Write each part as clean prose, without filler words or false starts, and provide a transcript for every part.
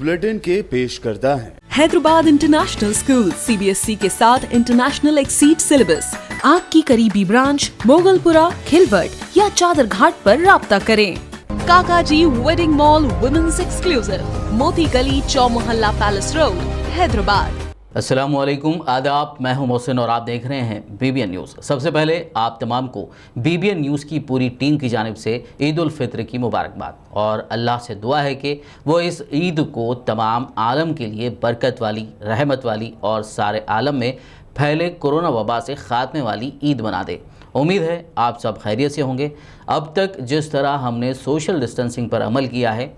Bulletin के पेश करता है। हैदराबाद इंटरनेशनल स्कूल CBSE के साथ इंटरनेशनल एक्सीड सिलेबस। आपकी करीबी ब्रांच मोगलपुरा, खिलवट या चादर घाट पर राब्ता करें। काकाजी वेडिंग मॉल वुमेन्स एक्सक्लूसिव, मोती गली, चौमोहल्ला पैलेस रोड, हैदराबाद। अस्सलामुअलैकुम, आदाब। मैं हूं मोहसिन और आप देख रहे हैं BBN न्यूज़। सबसे पहले आप तमाम को BBN न्यूज़ की पूरी टीम की जानिब से ईद उल फित्र की मुबारकबाद और अल्लाह से दुआ है कि वो इस ईद को तमाम आलम के लिए बरकत वाली, रहमत वाली और सारे आलम में फैले कोरोना वबा से ख़ात्मे वाली ईद बना दे। उम्मीद है आप सब खैरियत से होंगे। अब तक जिस तरह हमने सोशल डिस्टेंसिंग पर अमल किया है,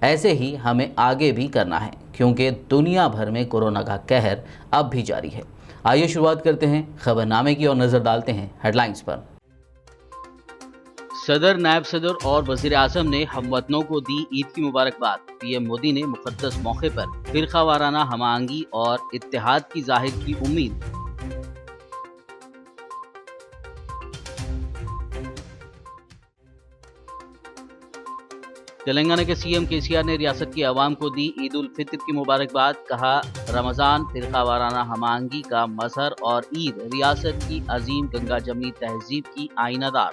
ऐसे ही हमें आगे भी करना है, क्योंकि दुनिया भर में कोरोना का कहर अब भी जारी है। आइए शुरुआत करते हैं खबरनामे की और नज़र डालते हैं हेडलाइंस पर। सदर, नायब सदर और वज़ीर आज़म ने हमवतनों को दी ईद की मुबारकबाद। PM मोदी ने मुक़द्दस मौके पर फ़िरक़ा वाराना हमाहंगी और इत्तेहाद की ज़ाहिर की उम्मीद। तेलंगाना के CM KCR ने रियासत की आवाम को दी ईद उल फित्र की मुबारकबाद। कहा, रमज़ान फ़िरक़ा वाराना हमाहंगी का मज़हर और ईद रियासत की अजीम गंगा जमनी तहजीब की आईनादार।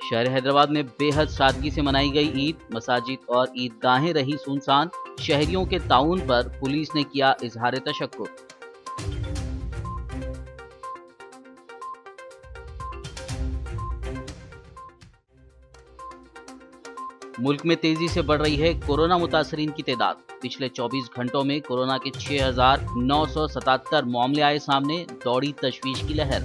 शहर हैदराबाद में बेहद सादगी से मनाई गई ईद। मसाजिद और ईदगाहें रही सुनसान। शहरियों के ताउन पर पुलिस ने किया इजहार तशक्कुर। मुल्क में तेजी से बढ़ रही है कोरोना मुतासरीन की तादाद। पिछले 24 घंटों में कोरोना के 6,977 मामले आए सामने। दौड़ी तशवीश की लहर।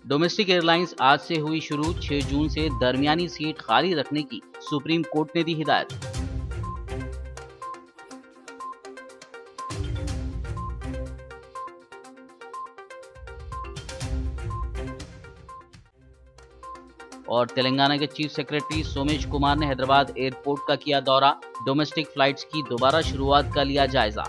डोमेस्टिक एयरलाइंस आज से हुई शुरू। 6 जून से दरमियानी सीट खाली रखने की सुप्रीम कोर्ट ने दी हिदायत। और तेलंगाना के चीफ सेक्रेटरी सोमेश कुमार ने हैदराबाद एयरपोर्ट का किया दौरा। डोमेस्टिक फ्लाइट्स की दोबारा शुरुआत का लिया जायजा।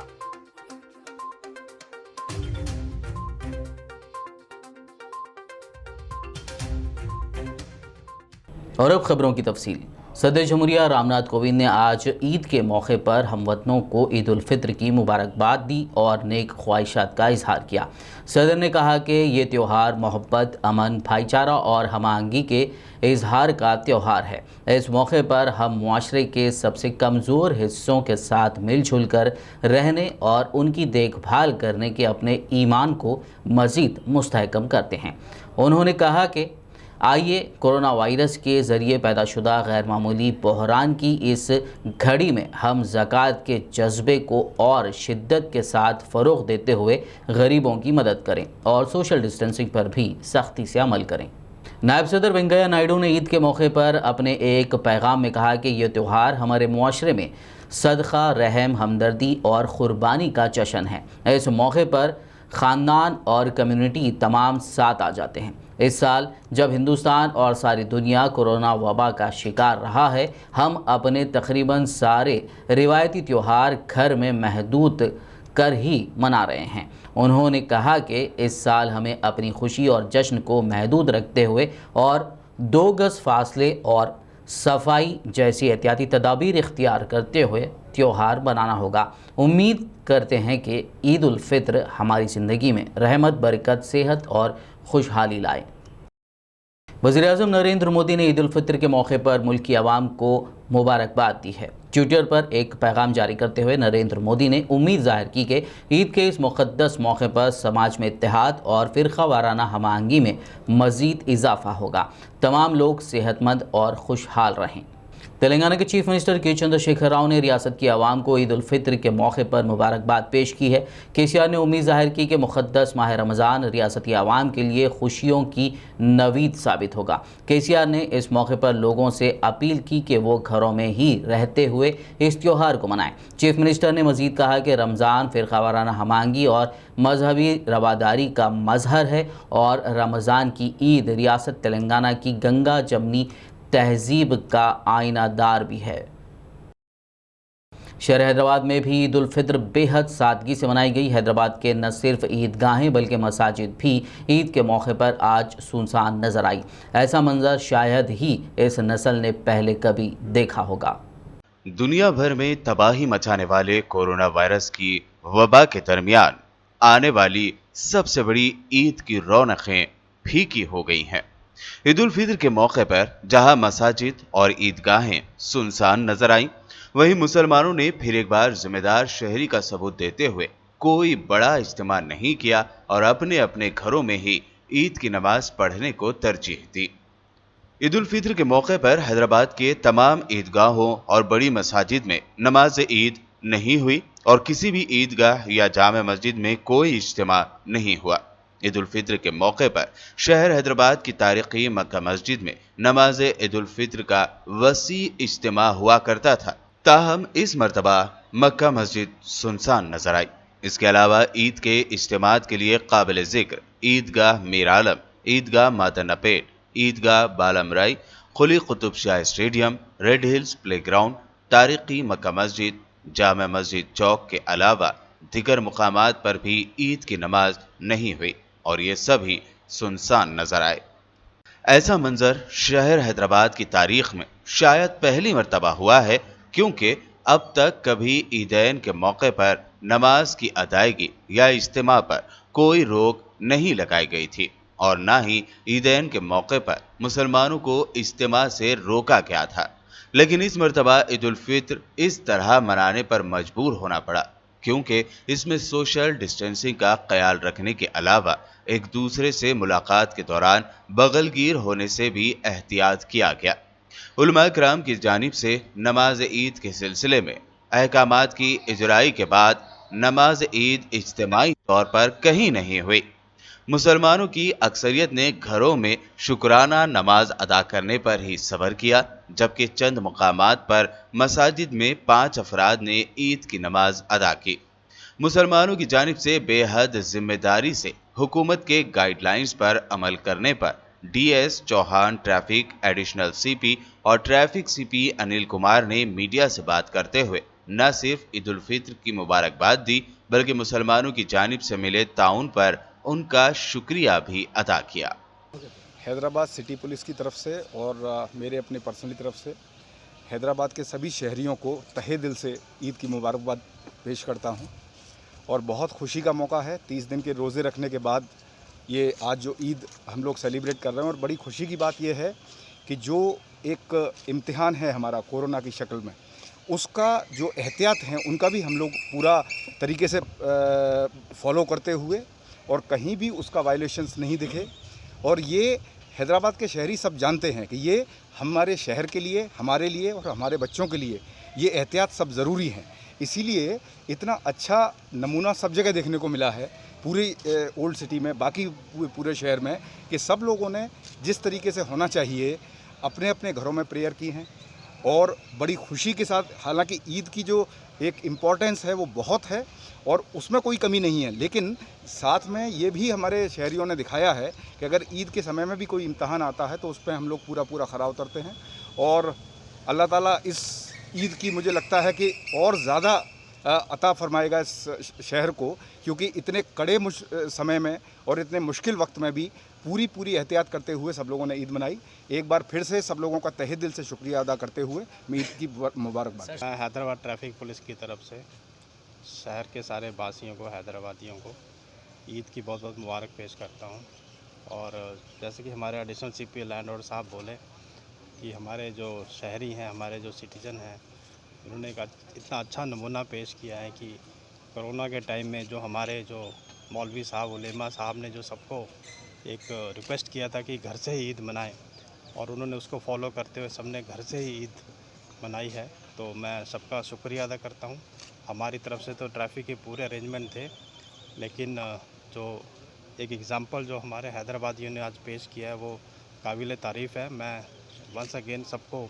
और अब खबरों की तफसील। सदर जमहूरिया रामनाथ कोविंद ने आज ईद के मौके पर हमवतनों को ईद उल फित्र की मुबारकबाद दी और नेक ख्वाहिशात का इजहार किया। सदर ने कहा कि ये त्यौहार मोहब्बत, अमन, भाईचारा और हमाहंगी के इजहार का त्यौहार है। इस मौके पर हम मुआशरे के सबसे कमज़ोर हिस्सों के साथ मिलजुल कर रहने और उनकी देखभाल करने के अपने ईमान को मज़ीद मुस्तहकम करते हैं। उन्होंने कहा कि आइए कोरोना वायरस के ज़रिए पैदाशुदा गैर मामूली बहरान की इस घड़ी में हम ज़कात के जज्बे को और शिद्दत के साथ फ़रोग़ देते हुए गरीबों की मदद करें और सोशल डिस्टेंसिंग पर भी सख्ती से अमल करें। नायब सदर वेंकैया नायडू ने ईद के मौके पर अपने एक पैगाम में कहा कि यह त्यौहार हमारे मुआशरे में सदका, रहम, हमदर्दी और क़ुरबानी का जश्न है। इस मौके पर ख़ानदान और कम्युनिटी तमाम साथ आ जाते हैं। इस साल जब हिंदुस्तान और सारी दुनिया कोरोना वबा का शिकार रहा है, हम अपने तकरीबन सारे रिवायती त्यौहार घर में महदूद कर ही मना रहे हैं। उन्होंने कहा कि इस साल हमें अपनी खुशी और जश्न को महदूद रखते हुए और 2 गज़ फासले और सफाई जैसी एहतियाती तदाबीर इख्तियार करते हुए त्यौहार बनाना होगा। उम्मीद करते हैं कि ईद उल फित्र हमारी ज़िंदगी में रहमत, बरकत, सेहत और खुशहाली लाए। वज़ीर-ए-आज़म नरेंद्र मोदी ने ईद उल फित्र के मौके पर मुल्क की आवाम को मुबारकबाद दी है। ट्विटर पर एक पैगाम जारी करते हुए नरेंद्र मोदी ने उम्मीद जाहिर की कि ईद के इस मुक़द्दस मौके पर समाज में इत्तेहाद और फ़िरक़ा वाराना हमाहंगी में मज़ीद इजाफ़ा होगा। तमाम लोग सेहतमंद और खुशहाल रहें। तेलंगाना के चीफ मिनिस्टर के चंद्रशेखर राव ने रियासत की आवाम को ईद उल फित्र के मौके पर मुबारकबाद पेश की है। KCR ने उम्मीद जाहिर की कि मुक़द्दस माह रमज़ान रियासती आवाम के लिए खुशियों की नवीद साबित होगा। KCR ने इस मौके पर लोगों से अपील की कि वो घरों में ही रहते हुए इस त्यौहार को मनाएं। चीफ मिनिस्टर ने मज़ीद कहा कि रमज़ान फ़िरक़ा वाराना हमाहंगी और मजहबी रवादारी का मज़हर है और रमज़ान की ईद रियासत तेलंगाना की गंगा जमनी तहजीब का आईनादार भी है। शहर हैदराबाद में भी ईद उल फित्र बेहद सादगी से मनाई गई। हैदराबाद के न सिर्फ ईदगाहें बल्कि मसाजिद भी ईद के मौके पर आज सुनसान नजर आई। ऐसा मंजर शायद ही इस नस्ल ने पहले कभी देखा होगा। दुनिया भर में तबाही मचाने वाले कोरोना वायरस की वबा के दरमियान आने वाली सबसे बड़ी ईद की रौनकें फीकी हो गई हैं। ईद उल फित्र के मौके पर जहां मसाजिद और ईदगाहें सुनसान नजर आईं, वहीं मुसलमानों ने फिर एक बार जिम्मेदार शहरी का सबूत देते हुए कोई बड़ा इज्तिमा नहीं किया और अपने अपने घरों में ही ईद की नमाज पढ़ने को तरजीह दी। ईद उल फित्र के मौके पर हैदराबाद के तमाम ईदगाहों और बड़ी मसाजिद में नमाज ईद नहीं हुई और किसी भी ईदगाह या जामे मस्जिद में कोई इज्तिमा नहीं हुआ। ईद उल फित्र के मौके पर शहर हैदराबाद की तारीखी मक्का मस्जिद में नमाज ईद उल फित्र का वसी इज्तिमा हुआ करता था, ताहम इस मर्तबा मक्का मस्जिद सुनसान नजर आई। इसके अलावा ईद के इज्तिमात के लिए काबिल जिक्र ईदगाह Mir Alam, Eidgah Madannapet, Eidgah Balamrai, Quli Qutub Shah stadium, Red Hills playground, तारीखी मक्का मस्जिद, जामा मस्जिद चौक के अलावा दिगर मुकामात पर भी ईद की नमाज नहीं हुई और ये सभी सुनसान नजर आए। ऐसा मंजर शहर हैदराबाद की तारीख में शायद पहली मर्तबा हुआ है, क्योंकि अब तक कभी ईदैन के मौके पर नमाज की अदायगी या इज्तिमा पर कोई रोक नहीं लगाई गई थी और ना ही ईदैन के मौके पर मुसलमानों को इज्तिमा से रोका गया था। लेकिन इस मर्तबा ईद उल फित्र इस तरह मनाने पर मजबूर होना पड़ा, क्योंकि इसमें सोशल डिस्टेंसिंग का ख्याल रखने के अलावा एक दूसरे से मुलाकात के दौरान बगलगीर होने से भी एहतियात किया गया। उलमा किराम की जानिब से नमाज ईद के सिलसिले में अहकामात की इजराई के बाद नमाज ईद इज्तिमाई तौर पर कहीं नहीं हुई। मुसलमानों की अक्सरियत ने घरों में शुक्राना नमाज अदा करने पर ही सब्र किया, जबकि चंद मुकामात पर मसाजिद में 5 अफराद ने ईद की नमाज अदा की। मुसलमानों की जानिब से बेहद जिम्मेदारी से हुकूमत के गाइडलाइंस पर अमल करने पर DS Chauhan traffic additional CP और ट्रैफिक सीपी अनिल कुमार ने मीडिया से बात करते हुए न सिर्फ ईद उल फित्र की मुबारकबाद दी, बल्कि मुसलमानों की जानिब से मिले ताउन पर उनका शुक्रिया भी अदा किया। हैदराबाद सिटी पुलिस की तरफ से और मेरे अपने पर्सनली तरफ से हैदराबाद के सभी शहरियों को तहे दिल से ईद की मुबारकबाद पेश करता हूं और बहुत खुशी का मौका है। 30 दिन के रोज़े रखने के बाद ये आज जो ईद हम लोग सेलिब्रेट कर रहे हैं और बड़ी खुशी की बात यह है कि जो एक इम्तिहान है हमारा कोरोना की शक्ल में, उसका जो एहतियात हैं उनका भी हम लोग पूरा तरीके से फॉलो करते हुए और कहीं भी उसका वायलेशंस नहीं दिखे। और ये हैदराबाद के शहरी सब जानते हैं कि ये हमारे शहर के लिए, हमारे लिए और हमारे बच्चों के लिए ये एहतियात सब ज़रूरी हैं। इसीलिए इतना अच्छा नमूना सब जगह देखने को मिला है पूरी ओल्ड सिटी में, बाकी पूरे शहर में, कि सब लोगों ने जिस तरीके से होना चाहिए अपने अपने घरों में प्रेयर की हैं और बड़ी खुशी के साथ। हालांकि ईद की जो एक इम्पॉर्टेंस है वो बहुत है और उसमें कोई कमी नहीं है, लेकिन साथ में ये भी हमारे शहरियों ने दिखाया है कि अगर ईद के समय में भी कोई इम्तहान आता है तो उस पर हम लोग पूरा खरा उतरते हैं। और अल्लाह ताला इस ईद की मुझे लगता है कि और ज़्यादा अता फरमाएगा इस शहर को, क्योंकि इतने कड़े समय में और इतने मुश्किल वक्त में भी पूरी एहतियात करते हुए सब लोगों ने ईद मनाई। एक बार फिर से सब लोगों का तहे दिल से शुक्रिया अदा करते हुए मैं ईद की मुबारकबाद। हैदराबाद ट्रैफिक पुलिस की तरफ से शहर के सारे वासियों को, हैदराबादियों को ईद की बहुत बहुत मुबारक पेश करता हूँ। और जैसे कि हमारे एडिशनल सीपी लैंडलॉर्ड साहब बोले कि हमारे जो शहरी हैं, हमारे जो सिटीज़न हैं, उन्होंने एक इतना अच्छा नमूना पेश किया है कि कोरोना के टाइम में जो हमारे जो मौलवी साहब, उलेमा साहब ने जो सबको एक रिक्वेस्ट किया था कि घर से ही ईद मनाएं, और उन्होंने उसको फॉलो करते हुए सबने घर से ही ईद मनाई है। तो मैं सबका शुक्रिया अदा करता हूं। हमारी तरफ से तो ट्रैफिक के पूरे अरेंजमेंट थे, लेकिन जो एक एग्ज़ाम्पल जो हमारे हैदराबादियों ने आज पेश किया है वो काबिल तारीफ़ है। मैं वंस अगेन सबको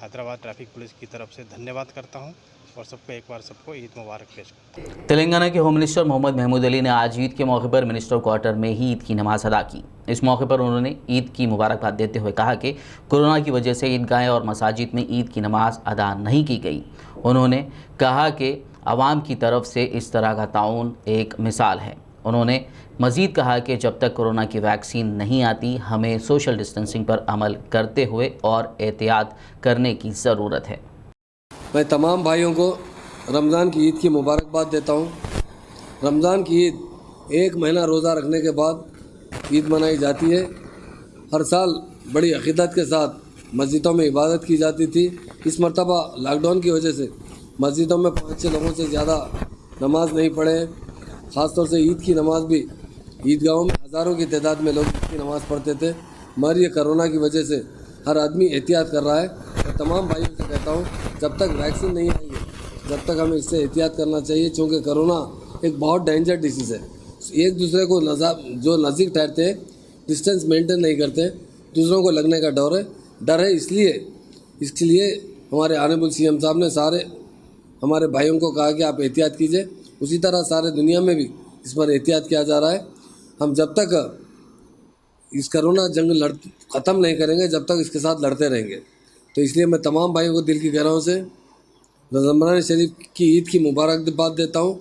हैदराबाद ट्रैफिक पुलिस की तरफ से धन्यवाद करता हूं और सबको एक बार सबको ईद मुबारक पेश करता तेलंगाना के होम मिनिस्टर मोहम्मद महमूद अली ने आज ईद के मौके पर मिनिस्टर क्वार्टर में ही ईद की नमाज अदा की। इस मौके पर उन्होंने ईद की मुबारकबाद देते हुए कहा कि कोरोना की वजह से ईदगाहें और मसाजिद में ईद की नमाज अदा नहीं की गई। उन्होंने कहा कि आवाम की तरफ से इस तरह का ताउन एक मिसाल है। उन्होंने मज़ीद कहा कि जब तक कोरोना की वैक्सीन नहीं आती हमें सोशल डिस्टेंसिंग पर अमल करते हुए और एहतियात करने की ज़रूरत है। मैं तमाम भाइयों को रमज़ान की ईद की मुबारकबाद देता हूँ। रमज़ान की ईद एक महीना रोज़ा रखने के बाद ईद मनाई जाती है। हर साल बड़ी अक़ीदत के साथ मस्जिदों में इबादत की जाती थी। इस मरतबा लॉकडाउन की वजह से मस्जिदों में 5-6 लोगों से ज़्यादा नमाज नहीं पढ़े। ख़ास तौर से ईद की नमाज भी ईदगाहों में हज़ारों की तादाद में लोग ईद की नमाज़ पढ़ते थे। मगर ये कोरोना की वजह से हर आदमी एहतियात कर रहा है। मैं तमाम भाइयों से कहता हूँ जब तक वैक्सीन नहीं आएगी जब तक हमें इससे एहतियात करना चाहिए, क्योंकि कोरोना एक बहुत डेंजर डिसीज़ है। एक दूसरे को जो नज़दीक ठहरते हैं, डिस्टेंस मेंटेन नहीं करते, दूसरों को लगने का डर है। इसके लिए हमारे ऑनरेबल सीएम साहब ने सारे हमारे भाइयों को कहा कि आप एहतियात कीजिए। उसी तरह सारे दुनिया में भी इस पर एहतियात किया जा रहा है। हम जब तक इस कोरोना जंग ख़त्म नहीं करेंगे जब तक इसके साथ लड़ते रहेंगे। तो इसलिए मैं तमाम भाइयों को दिल की गहराइयों से रमज़ान शरीफ की ईद की मुबारकबाद देता हूँ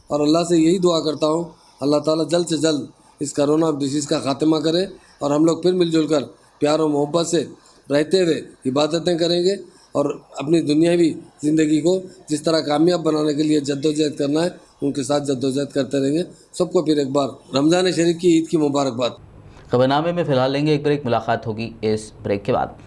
और अल्लाह से यही दुआ करता हूँ अल्लाह ताला जल्द से जल्द इस कोरोना डिसीज़ का ख़ात्मा करे और हम लोग फिर मिलजुल कर प्यार और मोहब्बत से रहते हुए इबादतें करेंगे और अपनी दुनियावी ज़िंदगी को जिस तरह कामयाब बनाने के लिए जद्दोजहद करना है उनके साथ जद्दोजहद करते रहेंगे। सबको फिर एक बार रमज़ान शरीफ की ईद की मुबारकबाद। खबरनामे में फ़िलहाल लेंगे एक ब्रेक, मुलाकात होगी इस ब्रेक के बाद।